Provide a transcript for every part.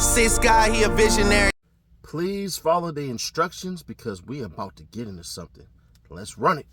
Six guy, he a visionary. Please follow the instructions because we about to get into something. Let's run it.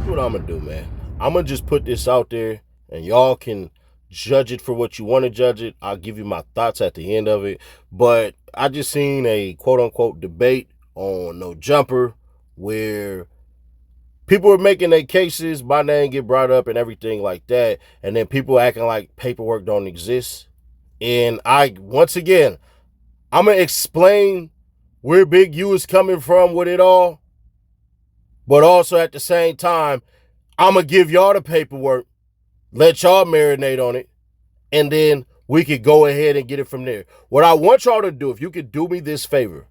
What I'm gonna do, man. I'm gonna just put this out there and y'all can judge it for what you want to judge it. I'll give you my thoughts at the end of it. But I just seen a quote unquote debate on No Jumper where people were making their cases, my name get brought up and everything like that, and then people acting like paperwork don't exist. And once again, I'm going to explain where Big U is coming from with it all, but also at the same time, I'm going to give y'all the paperwork, let y'all marinate on it, and then we could go ahead and get it from there. What I want y'all to do, if you could do me this favor,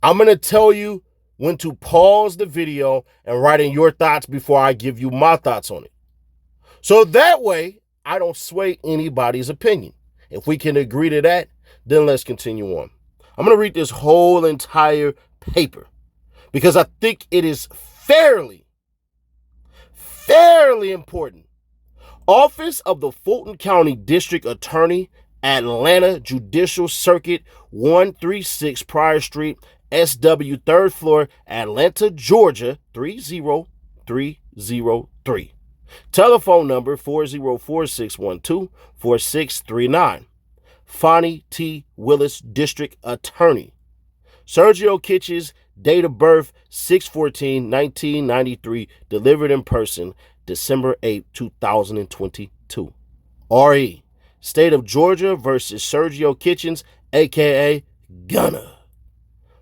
I'm going to tell you when to pause the video and write in your thoughts before I give you my thoughts on it. So that way, I don't sway anybody's opinion. If we can agree to that, then let's continue on. I'm going to read this whole entire paper because I think it is fairly important. Office of the Fulton County District Attorney, Atlanta Judicial Circuit, 136 Pryor Street, SW 3rd floor, Atlanta, Georgia, 30303. Telephone number 404-612-4639. Fonnie T. Willis, District Attorney. Sergio Kitchens, date of birth 6/14/1993, delivered in person December 8, 2022. RE, State of Georgia versus Sergio Kitchens, a.k.a. Gunna.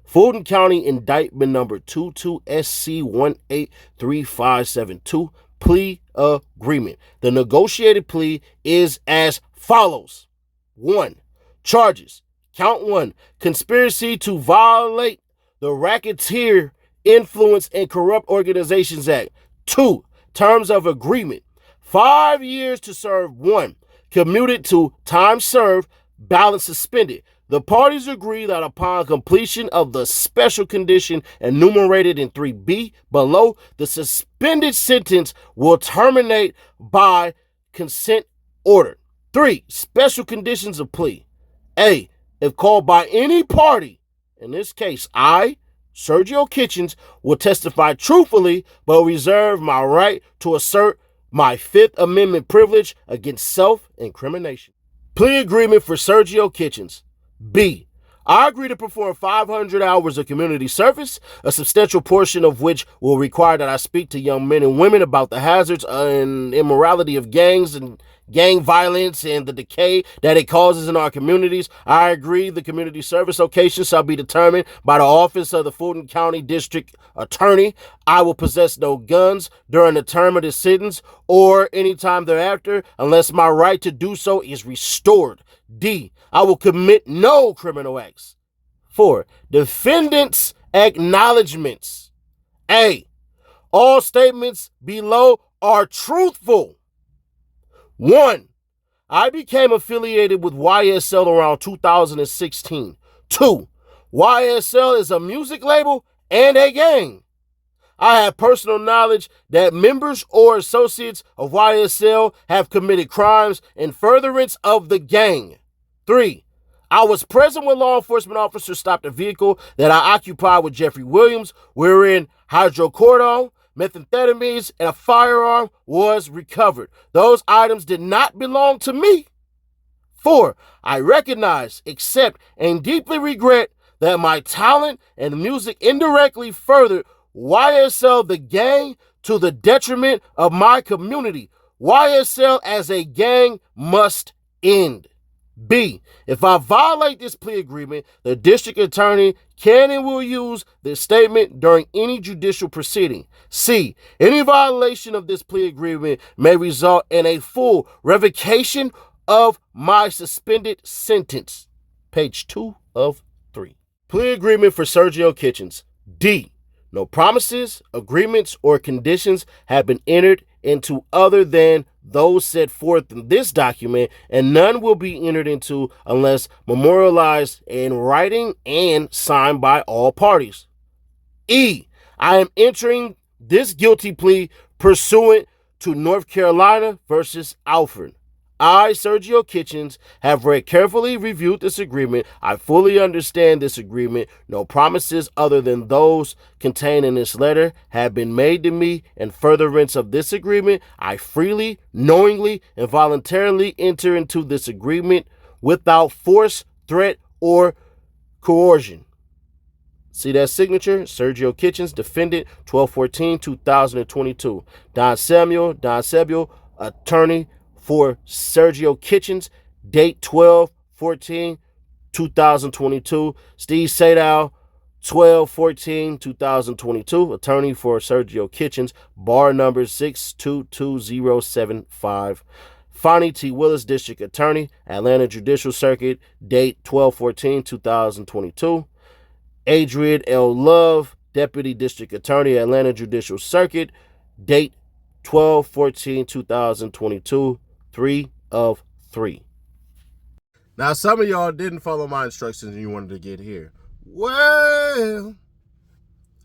Fulton County Indictment Number 22SC183572, Plea Agreement. The negotiated plea is as follows. 1. Charges. Count 1. Conspiracy to violate the Racketeer Influence and Corrupt Organizations Act. 2. Terms of agreement. 5 years to serve 1. Commuted to time served, balance suspended. The parties agree that upon completion of the special condition enumerated in 3B below, the suspended sentence will terminate by consent order. 3. Special conditions of plea. A. If called by any party, in this case, I, Sergio Kitchens, will testify truthfully but reserve my right to assert my Fifth Amendment privilege against self-incrimination. Plea agreement for Sergio Kitchens. B. I agree to perform 500 hours of community service, a substantial portion of which will require that I speak to young men and women about the hazards and immorality of gangs and gang violence and the decay that it causes in our communities. I agree the community service location shall be determined by the Office of the Fulton County District Attorney. I will possess no guns during the term of the sentence or any time thereafter unless my right to do so is restored. D. I will commit no criminal acts. 4. Defendant's acknowledgments. A. All statements below are truthful. 1. I became affiliated with YSL around 2016. 2. YSL is a music label and a gang. I have personal knowledge that members or associates of YSL have committed crimes in furtherance of the gang. 3. I was present when law enforcement officers stopped a vehicle that I occupied with Jeffrey Williams, wherein hydrocodone, methamphetamines, and a firearm was recovered. Those items did not belong to me. 4. I recognize, accept, and deeply regret that my talent and music indirectly furthered YSL the gang to the detriment of my community. YSL as a gang must end. B. If I violate this plea agreement, the district attorney can and will use this statement during any judicial proceeding. C. Any violation of this plea agreement may result in a full revocation of my suspended sentence. Page 2 of 3. Plea agreement for Sergio Kitchens. D. No promises, agreements, or conditions have been entered into other than those set forth in this document, and none will be entered into unless memorialized in writing and signed by all parties. E. I am entering this guilty plea pursuant to North Carolina versus Alford. I, Sergio Kitchens, have carefully reviewed this agreement. I fully understand this agreement. No promises other than those contained in this letter have been made to me in furtherance of this agreement. I freely, knowingly, and voluntarily enter into this agreement without force, threat, or coercion. See that signature? Sergio Kitchens, defendant, 12/14/2022. Don Samuel, attorney for Sergio Kitchens, date 12/14/2022. Steve Sadow, 12/14/2022, attorney for Sergio Kitchens, bar number 622075. Fonnie T. Willis, district attorney, Atlanta Judicial Circuit, date 12/14/2022. Adrian L. Love, Deputy District Attorney, Atlanta Judicial Circuit, date 12/14/2022, 3 of 3. Now, some of y'all didn't follow my instructions and you wanted to get here. Well,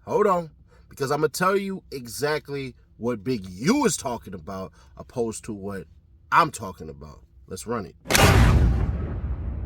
hold on, because I'm going to tell you exactly what Big U is talking about opposed to what I'm talking about. Let's run it.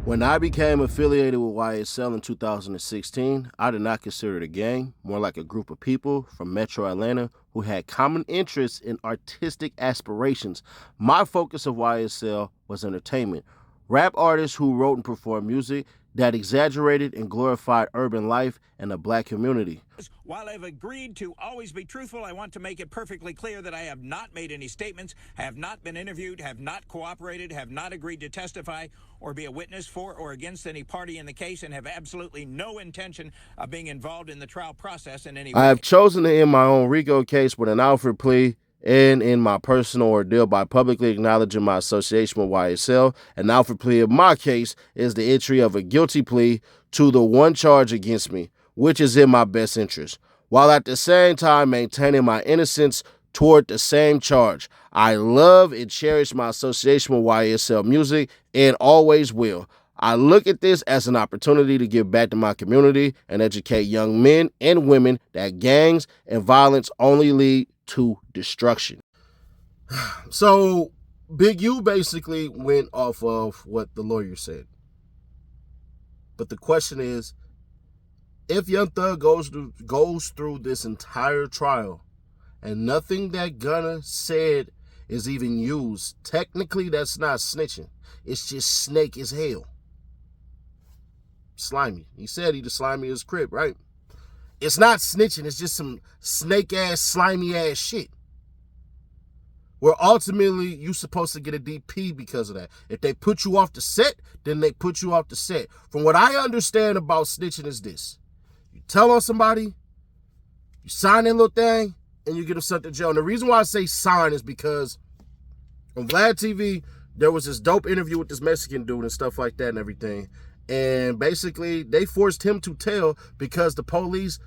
When I became affiliated with YSL in 2016, I did not consider it a gang, more like a group of people from Metro Atlanta who had common interests in artistic aspirations. My focus of YSL was entertainment. Rap artists who wrote and performed music that exaggerated and glorified urban life and the black community. While I've agreed to always be truthful, I want to make it perfectly clear that I have not made any statements, have not been interviewed, have not cooperated, have not agreed to testify or be a witness for or against any party in the case, and have absolutely no intention of being involved in the trial process in any way. I have chosen to end my own RICO case with an Alfred plea and in my personal ordeal by publicly acknowledging my association with YSL. An Alfred plea of my case is the entry of a guilty plea to the one charge against me, which is in my best interest, while at the same time maintaining my innocence toward the same charge. I love and cherish my association with YSL Music and always will. I look at this as an opportunity to give back to my community and educate young men and women that gangs and violence only lead to destruction. So Big U basically went off of what the lawyer said. But the question is, if Young Thug goes through this entire trial and nothing that Gunna said is even used, technically that's not snitching. It's just snake as hell. Slimy. He said he the slimiest crib, right? It's not snitching. It's just some snake-ass, slimy-ass shit. Where ultimately you're supposed to get a DP because of that. If they put you off the set, then they put you off the set. From what I understand about snitching is this. You tell on somebody, you sign that little thing, and you get them sent to jail. And the reason why I say sign is because on Vlad TV, there was this dope interview with this Mexican dude and stuff like that and everything. And basically, they forced him to tell because the police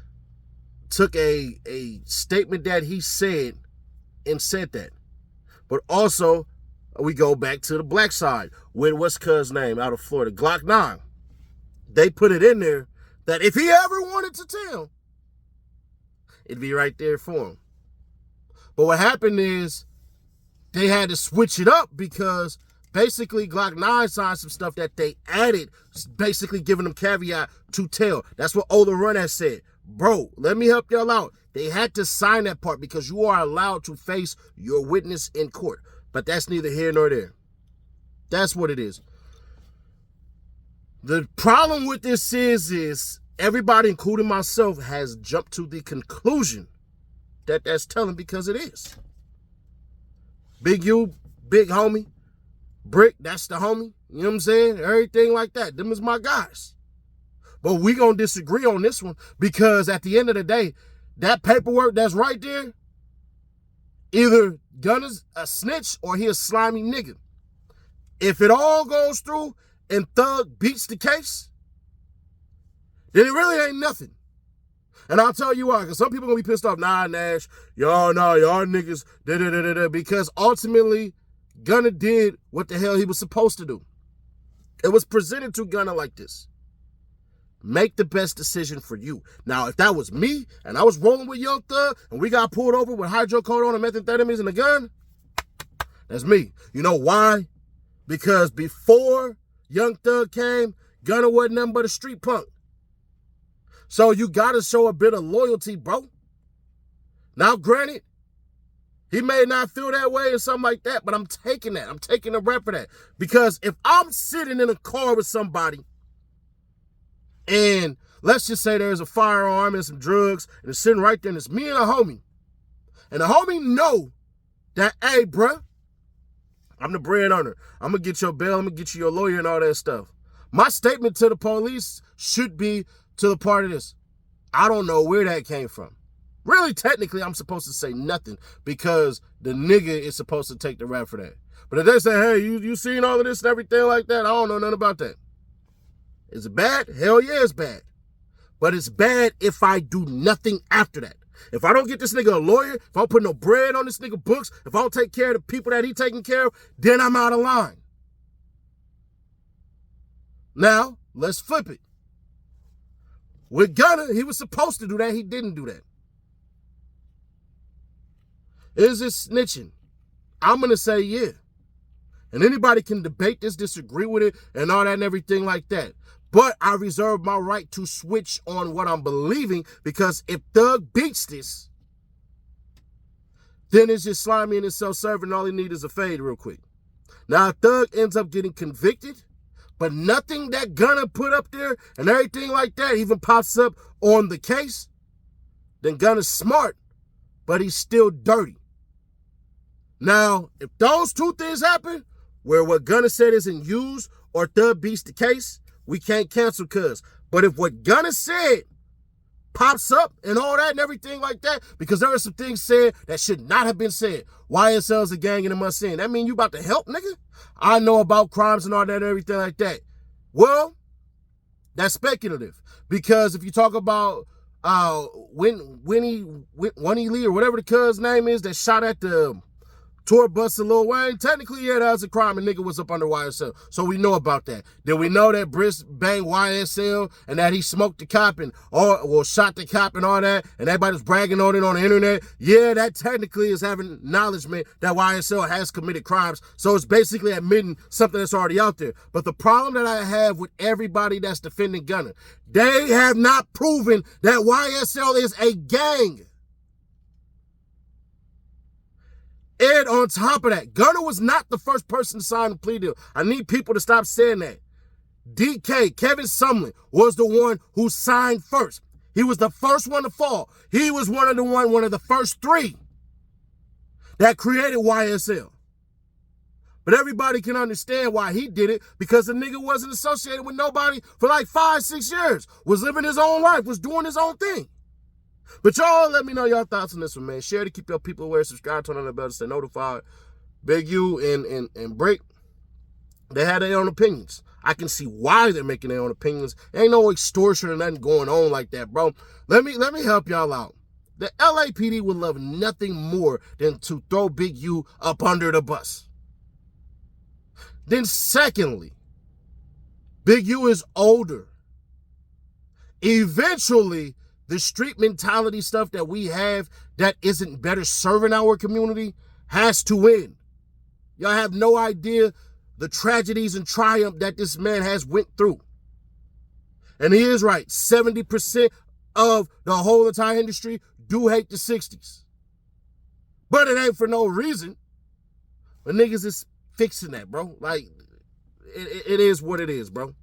took a statement that he said and said that. But also, we go back to the black side with what's cuz name out of Florida, Glock 9. They put it in there that if he ever wanted to tell, it'd be right there for him. But what happened is they had to switch it up because basically Glock 9 signed some stuff that they added, basically giving them caveat to tell. That's what Ola Run has said. Bro, let me help y'all out. They had to sign that part because you are allowed to face your witness in court. But that's neither here nor there. That's what it is. The problem with this is everybody, including myself, has jumped to the conclusion that that's telling because it is. Big U, big homie. Brick, that's the homie. You know what I'm saying? Everything like that. Them is my guys. But we gonna disagree on this one because at the end of the day, that paperwork that's right there, either Gunna's a snitch or he a slimy nigga. If it all goes through and Thug beats the case, then it really ain't nothing. And I'll tell you why, because some people gonna be pissed off. Nah, Nash, y'all niggas, da-da-da-da-da, because ultimately, Gunna did what the hell he was supposed to do. It was presented to Gunna like this. Make the best decision for you. Now, if that was me, and I was rolling with Young Thug, and we got pulled over with hydrocodone and methamphetamines and a gun, that's me. You know why? Because before Young Thug came, Gunna wasn't nothing but a street punk. So you got to show a bit of loyalty, bro. Now, granted, he may not feel that way or something like that, but I'm taking that. I'm taking the rep for that. Because if I'm sitting in a car with somebody and let's just say there's a firearm and some drugs and it's sitting right there and it's me and a homie. And the homie know that, hey, bruh, I'm the brand owner. I'm going to get your bail. I'm going to get you your lawyer and all that stuff. My statement to the police should be to the part of this. I don't know where that came from. Really, technically, I'm supposed to say nothing because the nigga is supposed to take the rap for that. But if they say, hey, you seen all of this and everything like that, I don't know nothing about that. Is it bad? Hell yeah, it's bad. But it's bad if I do nothing after that. If I don't get this nigga a lawyer, if I don't put no bread on this nigga books, if I don't take care of the people that he taking care of, then I'm out of line. Now, let's flip it. With Gunna, he was supposed to do that. He didn't do that. Is it snitching? I'm going to say yeah. And anybody can debate this, disagree with it, and all that and everything like that. But I reserve my right to switch on what I'm believing because if Thug beats this, then it's just slimy and it's self-serving. All he needs is a fade real quick. Now, if Thug ends up getting convicted, but nothing that Gunna put up there and everything like that even pops up on the case, then Gunna's smart, but he's still dirty. Now, if those two things happen, where what Gunna said isn't used or Thug beats the case, we can't cancel cuz. But if what Gunna said pops up and all that and everything like that, because there are some things said that should not have been said. YSL's a gang and a must sin. That mean you about to help, nigga? I know about crimes and all that and everything like that. Well, that's speculative. Because if you talk about Winnie Lee or whatever the cuz name is that shot at the tour bus of Lil Wayne, technically, yeah, that was a crime and nigga was up under YSL. So we know about that. Then we know that Briss banged YSL and that he smoked the cop and shot the cop and all that, and everybody was bragging on it on the internet. Yeah, that technically is having acknowledgement that YSL has committed crimes. So it's basically admitting something that's already out there. But the problem that I have with everybody that's defending Gunna, they have not proven that YSL is a gang. And on top of that, Gunna was not the first person to sign a plea deal. I need people to stop saying that. DK, Kevin Sumlin, was the one who signed first. He was the first one to fall. He was one of the first three that created YSL. But everybody can understand why he did it, because the nigga wasn't associated with nobody for like 5-6 years, was living his own life, was doing his own thing. But y'all let me know y'all thoughts on this one, man. Share to keep your people aware, subscribe, turn on the bell to stay notified. Big U and Break, they had their own opinions. I can see why they're making their own opinions. Ain't no extortion or nothing going on like that, bro. Let me help y'all out. The LAPD would love nothing more than to throw Big U up under the bus. Then secondly, Big U is older. Eventually, the street mentality stuff that we have that isn't better serving our community has to end. Y'all have no idea the tragedies and triumph that this man has went through. And he is right. 70% of the whole entire industry do hate the 60s. But it ain't for no reason. But niggas is fixing that, bro. Like, it is what it is, bro.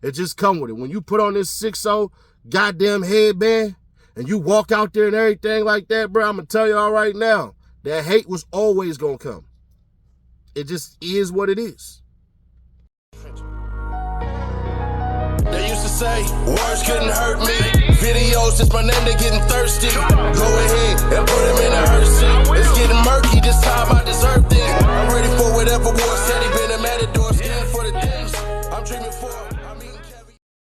It just come with it. When you put on this 6-0 goddamn headband and you walk out there and everything like that, bro, I'm gonna tell y'all right now, that hate was always gonna come. It just is what it is. They used to say, words couldn't hurt me. Videos, just my nigga getting thirsty. Go ahead and put him in a hearse seat. Let's get